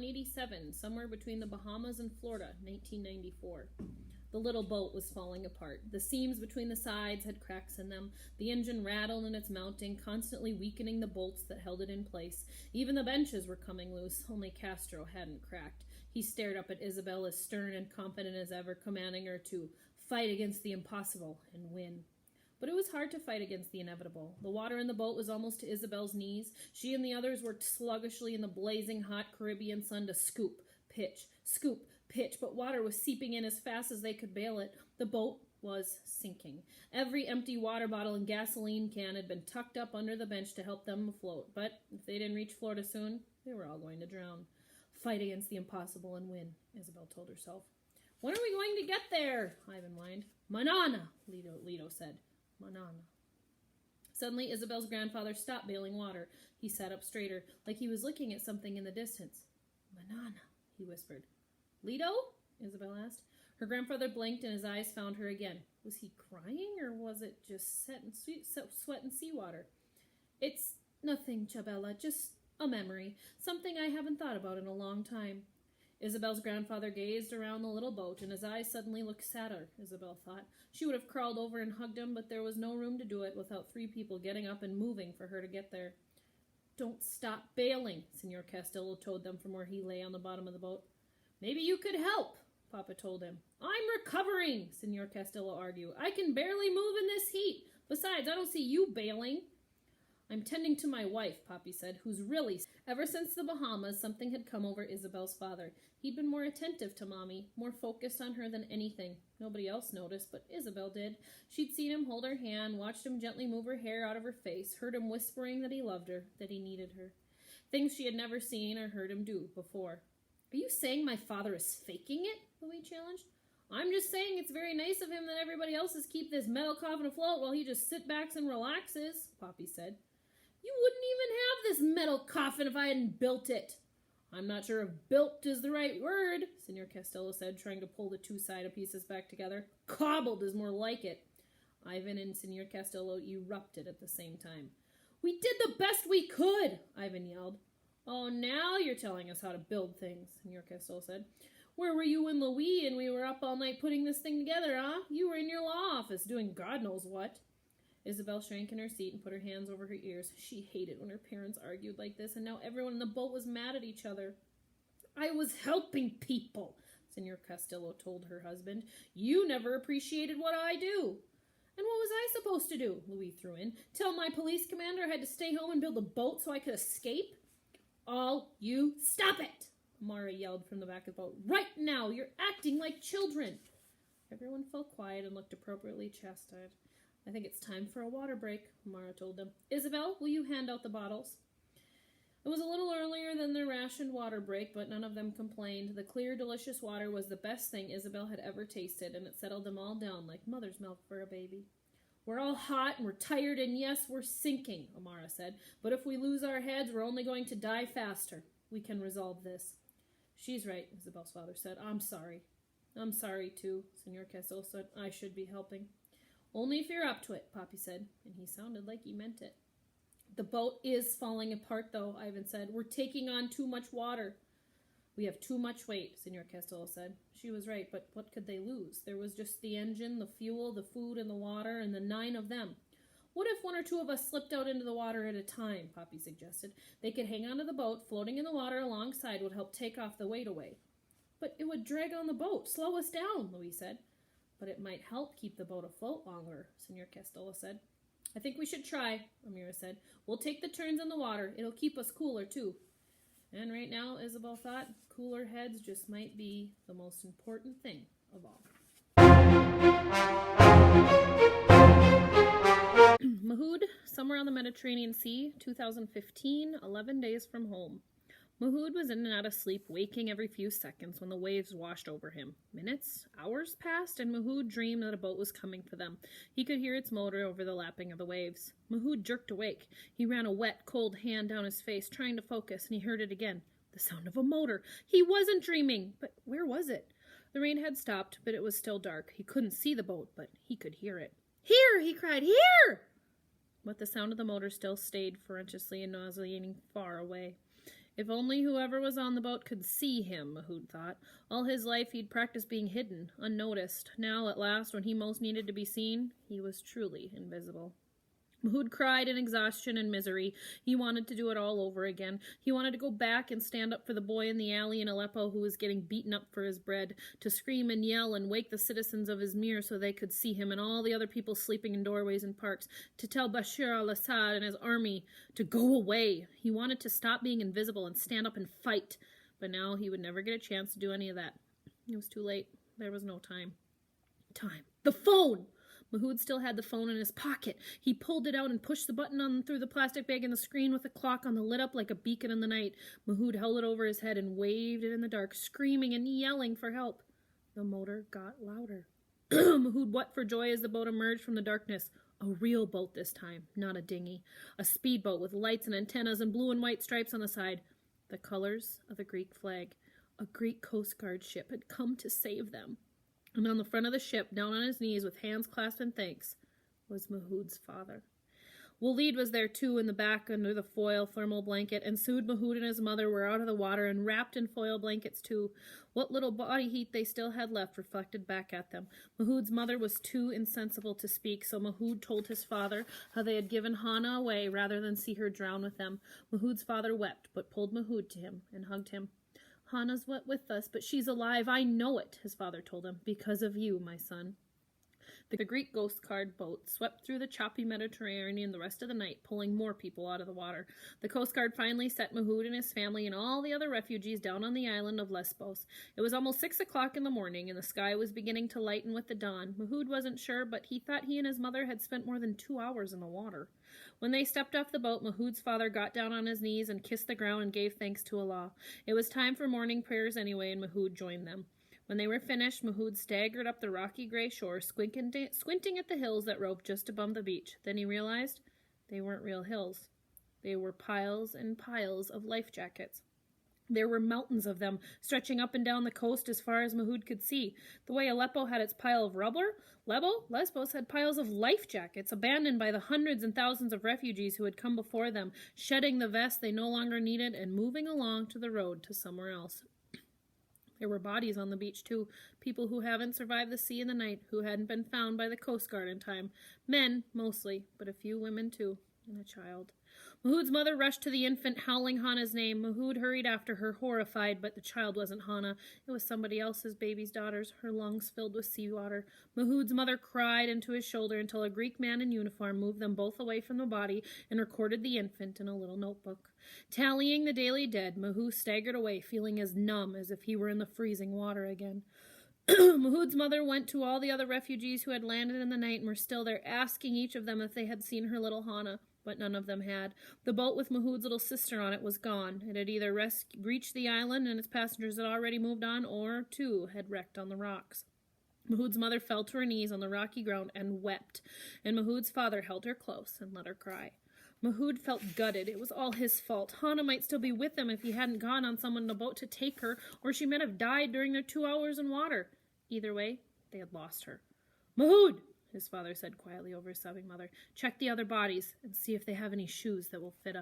187, somewhere between the Bahamas and Florida, 1994. The little boat was falling apart. The seams between the sides had cracks in them. The engine rattled in its mounting, constantly weakening the bolts that held it in place. Even the benches were coming loose, only Castro hadn't cracked. He stared up at Isabel as stern and confident as ever, commanding her to fight against the impossible and win. But it was hard to fight against the inevitable. The water in the boat was almost to Isabel's knees. She and the others worked sluggishly in the blazing hot Caribbean sun to scoop, pitch, but water was seeping in as fast as they could bail it. The boat was sinking. Every empty water bottle and gasoline can had been tucked up under the bench to help them afloat, but if they didn't reach Florida soon, they were all going to drown. Fight against the impossible and win, Isabel told herself. When are we going to get there? Ivan whined. Manana, Leto said. Manana. Suddenly, Isabel's grandfather stopped bailing water. He sat up straighter, like he was looking at something in the distance. Manana, he whispered. Leto? Isabel asked. Her grandfather blinked and his eyes found her again. Was he crying or was it just sweat and seawater? It's nothing, Chabela, just a memory. Something I haven't thought about in a long time. Isabel's grandfather gazed around the little boat and his eyes suddenly looked sadder, Isabel thought. She would have crawled over and hugged him, but there was no room to do it without 3 people getting up and moving for her to get there. Don't stop bailing, Senor Castillo told them from where he lay on the bottom of the boat. Maybe you could help, Papa told him. I'm recovering, Senor Castillo argued. I can barely move in this heat. Besides, I don't see you bailing. I'm tending to my wife, Papi said, who's really... Ever since the Bahamas, something had come over Isabel's father. He'd been more attentive to Mommy, more focused on her than anything. Nobody else noticed, but Isabel did. She'd seen him hold her hand, watched him gently move her hair out of her face, heard him whispering that he loved her, that he needed her. Things she had never seen or heard him do before. Are you saying my father is faking it? Louis challenged. I'm just saying it's very nice of him that everybody else keep this metal coffin afloat while he just sit back and relaxes, Papi said. You wouldn't even have this metal coffin if I hadn't built it. I'm not sure if built is the right word, Senor Castillo said, trying to pull the 2 side pieces back together. Cobbled is more like it. Ivan and Senor Castillo erupted at the same time. We did the best we could, Ivan yelled. Oh, now you're telling us how to build things, Senor Castillo said. Where were you when Louis and we were up all night putting this thing together, huh? You were in your law office doing God knows what. Isabel shrank in her seat and put her hands over her ears. She hated when her parents argued like this, and now everyone in the boat was mad at each other. I was helping people, Senor Castillo told her husband. You never appreciated what I do. And what was I supposed to do? Louis threw in. Tell my police commander I had to stay home and build a boat so I could escape? All you stop it, Amara yelled from the back of the boat. Right now, you're acting like children. Everyone fell quiet and looked appropriately chastised. I think it's time for a water break, Amara told them. Isabel, will you hand out the bottles? It was a little earlier than their rationed water break, but none of them complained. The clear, delicious water was the best thing Isabel had ever tasted, and it settled them all down like mother's milk for a baby. We're all hot and we're tired, and yes, we're sinking, Amara said. But if we lose our heads, we're only going to die faster. We can resolve this. She's right, Isabel's father said. I'm sorry. I'm sorry, too, Senor Castillo said. I should be helping. Only if you're up to it, Papi said, and he sounded like he meant it. The boat is falling apart, though, Ivan said. We're taking on too much water. We have too much weight, Senor Castillo said. She was right, but what could they lose? There was just the engine, the fuel, the food, and the water, and the 9 of them. What if 1 or 2 of us slipped out into the water at a time, Papi suggested. They could hang onto the boat. Floating in the water alongside would help take off the weight away. But it would drag on the boat, slow us down, Louis said. But it might help keep the boat afloat longer, Senor Castillo said. I think we should try, Amira said. We'll take the turns in the water. It'll keep us cooler, too. And right now, Isabel thought, cooler heads just might be the most important thing of all. Mahud, somewhere on the Mediterranean Sea, 2015, 11 days from home. Mahud was in and out of sleep, waking every few seconds when the waves washed over him. Minutes, hours passed, and Mahud dreamed that a boat was coming for them. He could hear its motor over the lapping of the waves. Mahud jerked awake. He ran a wet, cold hand down his face, trying to focus, and he heard it again. The sound of a motor. He wasn't dreaming, but where was it? The rain had stopped, but it was still dark. He couldn't see the boat, but he could hear it. Here! He cried. Here! But the sound of the motor still stayed ferociously and nauseating far away. If only whoever was on the boat could see him, Mahood thought. All his life he'd practiced being hidden, unnoticed. Now, at last, when he most needed to be seen, he was truly invisible. Mahood cried in exhaustion and misery. He wanted to do it all over again. He wanted to go back and stand up for the boy in the alley in Aleppo who was getting beaten up for his bread, to scream and yell and wake the citizens of Izmir so they could see him and all the other people sleeping in doorways and parks, to tell Bashar al-Assad and his army to go away. He wanted to stop being invisible and stand up and fight, but now he would never get a chance to do any of that. It was too late. There was no time. The phone! Mahood still had the phone in his pocket. He pulled it out and pushed the button on through the plastic bag in the screen with the clock on the lit up like a beacon in the night. Mahood held it over his head and waved it in the dark, screaming and yelling for help. The motor got louder. Mahood wept for joy as the boat emerged from the darkness. A real boat this time, not a dinghy. A speedboat with lights and antennas and blue and white stripes on the side. The colors of the Greek flag. A Greek Coast Guard ship had come to save them. And on the front of the ship, down on his knees with hands clasped in thanks, was Mahood's father. Waleed was there too in the back under the foil thermal blanket, and Sood, Mahood, and his mother were out of the water and wrapped in foil blankets too. What little body heat they still had left reflected back at them. Mahood's mother was too insensible to speak, so Mahood told his father how they had given Hana away rather than see her drown with them. Mahood's father wept, but pulled Mahood to him and hugged him. Hana's with us, but she's alive. I know it, his father told him, because of you, my son. The Greek Coast Guard boat swept through the choppy Mediterranean the rest of the night, pulling more people out of the water. The Coast Guard finally set Mahood and his family and all the other refugees down on the island of Lesbos. It was almost 6 o'clock in the morning, and the sky was beginning to lighten with the dawn. Mahood wasn't sure, but he thought he and his mother had spent more than 2 hours in the water. When they stepped off the boat, Mahood's father got down on his knees and kissed the ground and gave thanks to Allah. It was time for morning prayers anyway, and Mahood joined them. When they were finished, Mahood staggered up the rocky gray shore, squinting at the hills that roped just above the beach. Then he realized they weren't real hills. They were piles and piles of life jackets. There were mountains of them, stretching up and down the coast as far as Mahood could see. The way Aleppo had its pile of rubber, Lesbos had piles of life jackets, abandoned by the hundreds and thousands of refugees who had come before them, shedding the vests they no longer needed and moving along to the road to somewhere else. There were bodies on the beach, too, people who haven't survived the sea and the night, who hadn't been found by the Coast Guard in time. Men, mostly, but a few women, too, and a child. Mahood's mother rushed to the infant, howling Hana's name. Mahood hurried after her, horrified, but the child wasn't Hana. It was somebody else's baby's daughter's, her lungs filled with seawater. Mahood's mother cried into his shoulder until a Greek man in uniform moved them both away from the body and recorded the infant in a little notebook. Tallying the daily dead, Mahood staggered away, feeling as numb as if he were in the freezing water again. Mahood's mother went to all the other refugees who had landed in the night and were still there, asking each of them if they had seen her little Hana. But none of them had. The boat with Mahood's little sister on it was gone. It had either reached the island and its passengers had already moved on, or, too, had wrecked on the rocks. Mahood's mother fell to her knees on the rocky ground and wept, and Mahood's father held her close and let her cry. Mahood felt gutted. It was all his fault. Hana might still be with them if he hadn't gone on someone in a boat to take her, or she might have died during their 2 hours in water. Either way, they had lost her. Mahood! His father said quietly over his sobbing mother. Check the other bodies and see if they have any shoes that will fit us.